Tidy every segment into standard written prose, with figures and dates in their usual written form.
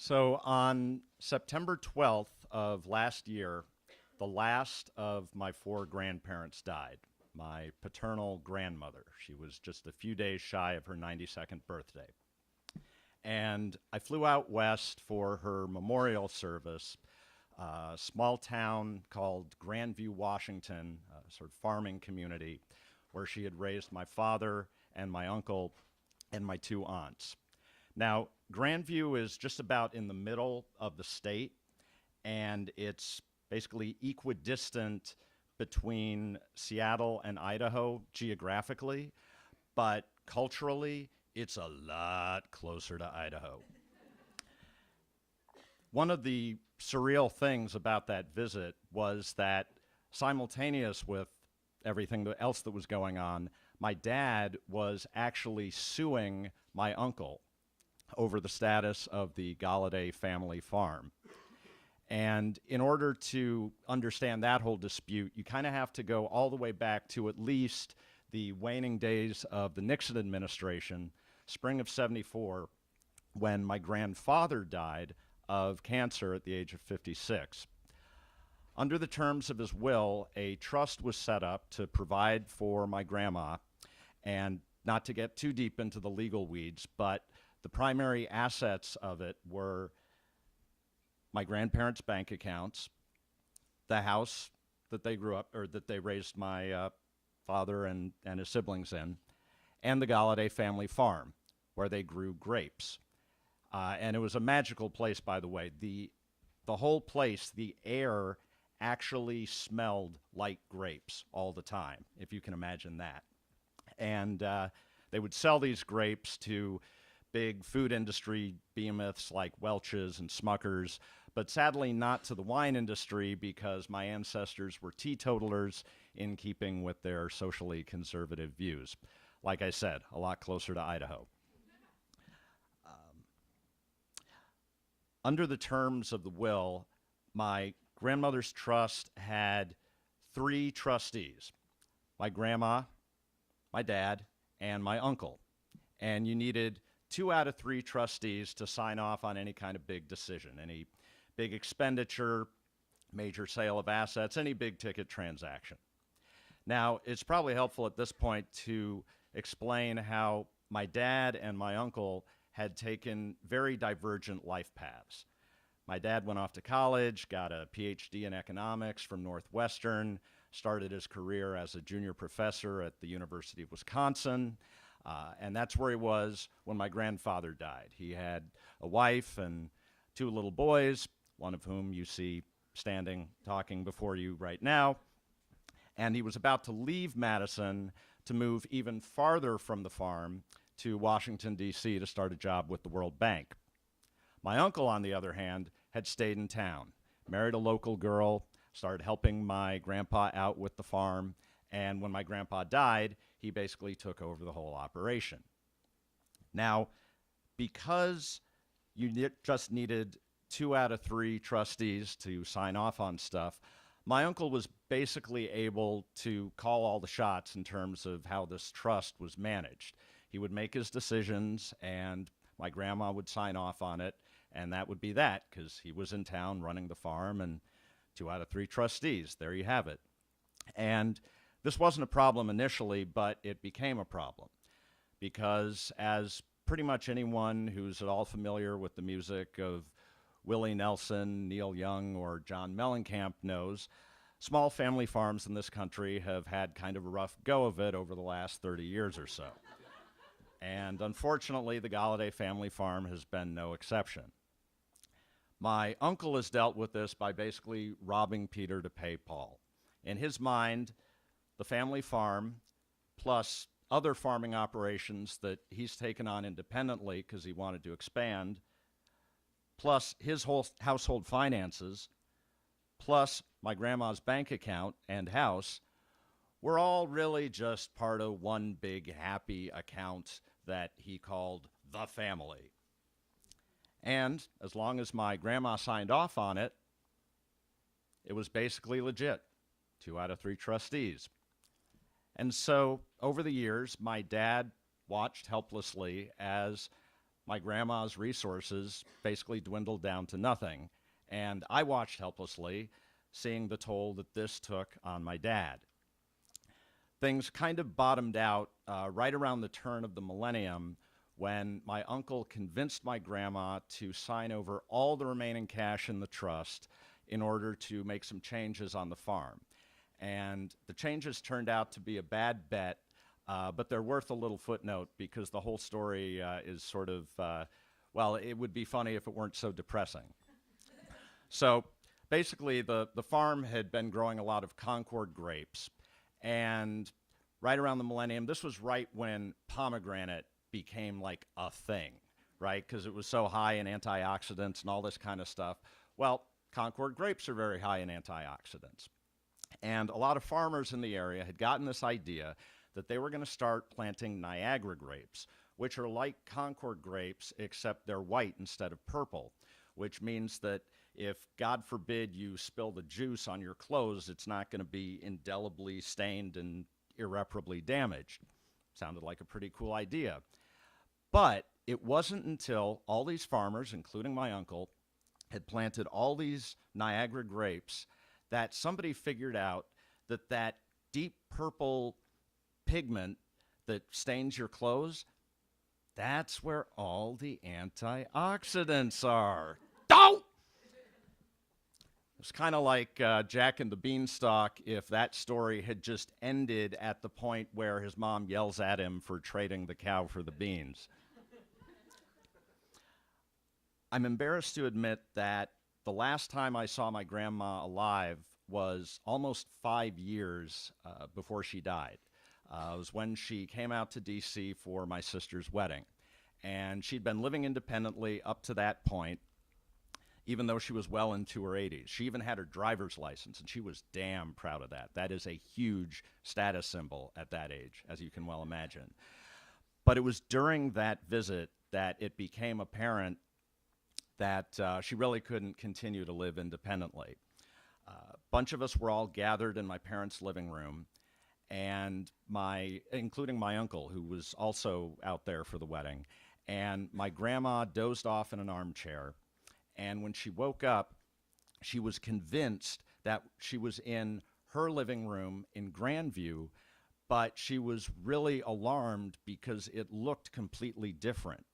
So on September 12th of last year, the last of my four grandparents died. My paternal grandmother. She was just a few days shy of her 92nd birthday. And I flew out west for her memorial service, a small town called Grandview, Washington, a sort of farming community where she had raised my father and my uncle and my two aunts. Now, Grandview is just about in the middle of the state, and it's basically equidistant between Seattle and Idaho geographically, but culturally, it's a lot closer to Idaho. One of the surreal things about that visit was that simultaneous with everything else that was going on, my dad was actually suing my uncle over the status of the Golladay family farm. And in order to understand that whole dispute, you kind of have to go all the way back to at least the waning days of the Nixon administration, spring of '74, when my grandfather died of cancer at the age of 56. Under the terms of his will, a trust was set up to provide for my grandma, and not to get too deep into the legal weeds, but the primary assets of it were my grandparents' bank accounts, the house that they grew up, or that they raised my father and his siblings in, and the Golladay family farm, where they grew grapes. And it was a magical place, by the way. The whole place, the air actually smelled like grapes all the time, if you can imagine that. And they would sell these grapes to big food industry behemoths like Welch's and Smucker's, but sadly not to the wine industry because my ancestors were teetotalers in keeping with their socially conservative views. Like I said, a lot closer to Idaho. Under the terms of the will, my grandmother's trust had three trustees: my grandma, my dad, and my uncle. And you needed 2 out of 3 trustees to sign off on any kind of big decision, any big expenditure, major sale of assets, any big ticket transaction. Now, it's probably helpful at this point to explain how my dad and my uncle had taken very divergent life paths. My dad went off to college, got a PhD in economics from Northwestern, started his career as a junior professor at the University of Wisconsin, and that's where he was when my grandfather died. He had a wife and 2 little boys, one of whom you see standing talking before you right now, and he was about to leave Madison to move even farther from the farm to Washington, D.C. to start a job with the World Bank. My uncle, on the other hand, had stayed in town, married a local girl, started helping my grandpa out with the farm, and when my grandpa died, he basically took over the whole operation. Now, because you just needed 2 out of 3 trustees to sign off on stuff, my uncle was basically able to call all the shots in terms of how this trust was managed. He would make his decisions, and my grandma would sign off on it, and that would be that, because he was in town running the farm, and 2 out of 3 trustees. There you have it. And this wasn't a problem initially, but it became a problem, because as pretty much anyone who's at all familiar with the music of Willie Nelson, Neil Young, or John Mellencamp knows, small family farms in this country have had kind of a rough go of it over the last 30 years or so. And unfortunately, the Golladay family farm has been no exception. My uncle has dealt with this by basically robbing Peter to pay Paul. In his mind, the family farm, plus other farming operations that he's taken on independently because he wanted to expand, plus his whole household finances, plus my grandma's bank account and house, were all really just part of one big happy account that he called the family. And as long as my grandma signed off on it, it was basically legit. 2 out of 3 trustees. And so over the years, my dad watched helplessly as my grandma's resources basically dwindled down to nothing. And I watched helplessly, seeing the toll that this took on my dad. Things kind of bottomed out right around the turn of the millennium when my uncle convinced my grandma to sign over all the remaining cash in the trust in order to make some changes on the farm. And the changes turned out to be a bad bet, but they're worth a little footnote because the whole story is sort of, well, it would be funny if it weren't so depressing. So basically, the farm had been growing a lot of Concord grapes. And right around the millennium, this was right when pomegranate became like a thing, right? Because it was so high in antioxidants and all this kind of stuff. Well, Concord grapes are very high in antioxidants. And a lot of farmers in the area had gotten this idea that they were going to start planting Niagara grapes, which are like Concord grapes, except they're white instead of purple, which means that if, God forbid, you spill the juice on your clothes, it's not going to be indelibly stained and irreparably damaged. Sounded like a pretty cool idea. But it wasn't until all these farmers, including my uncle, had planted all these Niagara grapes that somebody figured out that that deep purple pigment that stains your clothes, that's where all the antioxidants are. Don't! It's kind of like Jack and the Beanstalk if that story had just ended at the point where his mom yells at him for trading the cow for the beans. I'm embarrassed to admit that the last time I saw my grandma alive was almost 5 years before she died. It was when she came out to D.C. for my sister's wedding. And she'd been living independently up to that point, even though she was well into her 80s. She even had her driver's license, and she was damn proud of that. That is a huge status symbol at that age, as you can well imagine. But it was during that visit that it became apparent that she really couldn't continue to live independently. A bunch of us were all gathered in my parents' living room, and including my uncle, who was also out there for the wedding, and my grandma dozed off in an armchair. And when she woke up, she was convinced that she was in her living room in Grandview, but she was really alarmed because it looked completely different.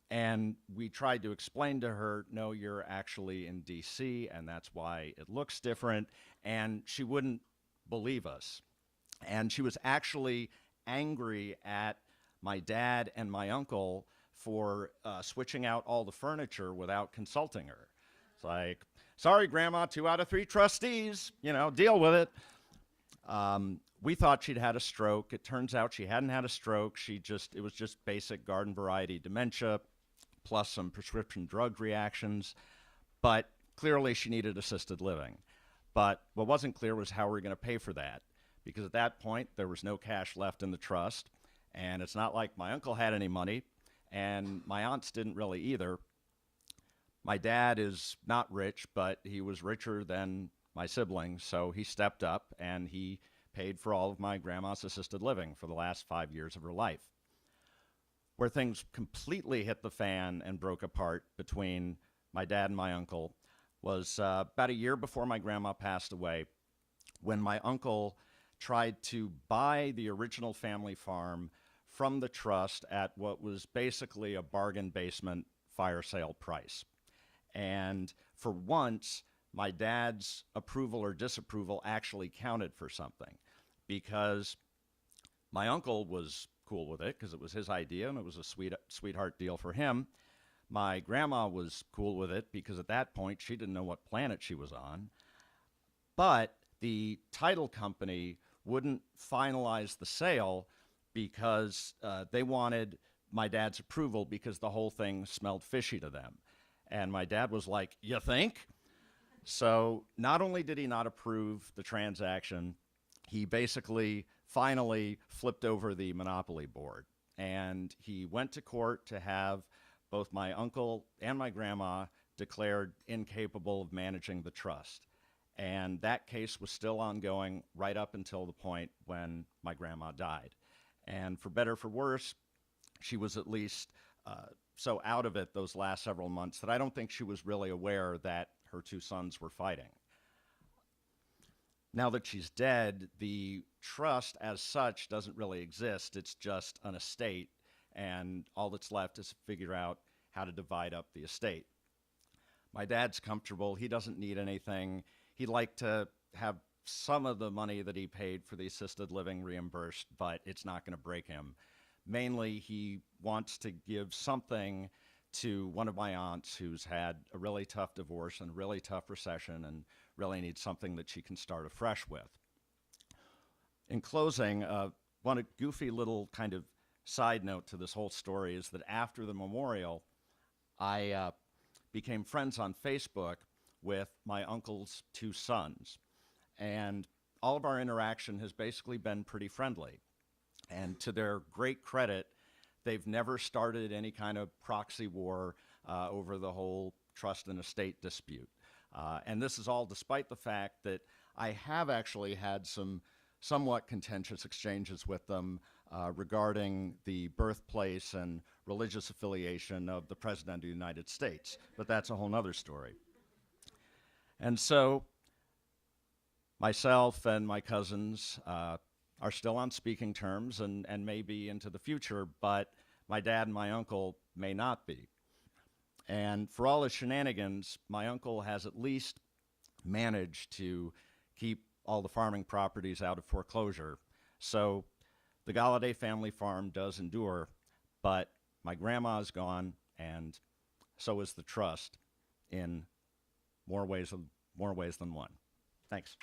And we tried to explain to her, no, you're actually in D.C., and that's why it looks different. And she wouldn't believe us. And she was actually angry at my dad and my uncle for switching out all the furniture without consulting her. It's like, sorry, Grandma, 2 out of 3 trustees, deal with it. We thought she'd had a stroke. It turns out she hadn't had a stroke. It was just basic garden variety dementia, plus some prescription drug reactions. But clearly she needed assisted living. But what wasn't clear was how we were going to pay for that. Because at that point, there was no cash left in the trust. And it's not like my uncle had any money. And my aunts didn't really either. My dad is not rich, but he was richer than my siblings, so he stepped up and he paid for all of my grandma's assisted living for the last 5 years of her life. Where things completely hit the fan and broke apart between my dad and my uncle was about a year before my grandma passed away, when my uncle tried to buy the original family farm from the trust at what was basically a bargain basement fire sale price. And for once, my dad's approval or disapproval actually counted for something, because my uncle was cool with it because it was his idea and it was a sweetheart deal for him. My grandma was cool with it because at that point she didn't know what planet she was on. But the title company wouldn't finalize the sale because they wanted my dad's approval because the whole thing smelled fishy to them. And my dad was like, you think? So not only did he not approve the transaction, he basically finally flipped over the monopoly board. And he went to court to have both my uncle and my grandma declared incapable of managing the trust. And that case was still ongoing right up until the point when my grandma died. And for better or for worse, she was at least so out of it those last several months that I don't think she was really aware that her two sons were fighting. Now that she's dead, the trust as such doesn't really exist. It's just an estate, and all that's left is to figure out how to divide up the estate. My dad's comfortable. He doesn't need anything. He'd like to have some of the money that he paid for the assisted living reimbursed, but it's not going to break him. Mainly, he wants to give something to one of my aunts who's had a really tough divorce and a really tough recession and really needs something that she can start afresh with. In closing, one goofy little kind of side note to this whole story is that after the memorial, I became friends on Facebook with my uncle's two sons. And all of our interaction has basically been pretty friendly. And to their great credit, they've never started any kind of proxy war over the whole trust and estate dispute. And this is all despite the fact that I have actually had some somewhat contentious exchanges with them regarding the birthplace and religious affiliation of the President of the United States. But that's a whole nother story. And so myself and my cousins are still on speaking terms and may be into the future, but my dad and my uncle may not be. And for all his shenanigans, my uncle has at least managed to keep all the farming properties out of foreclosure. So the Golladay family farm does endure, but my grandma is gone, and so is the trust in more ways than one. Thanks.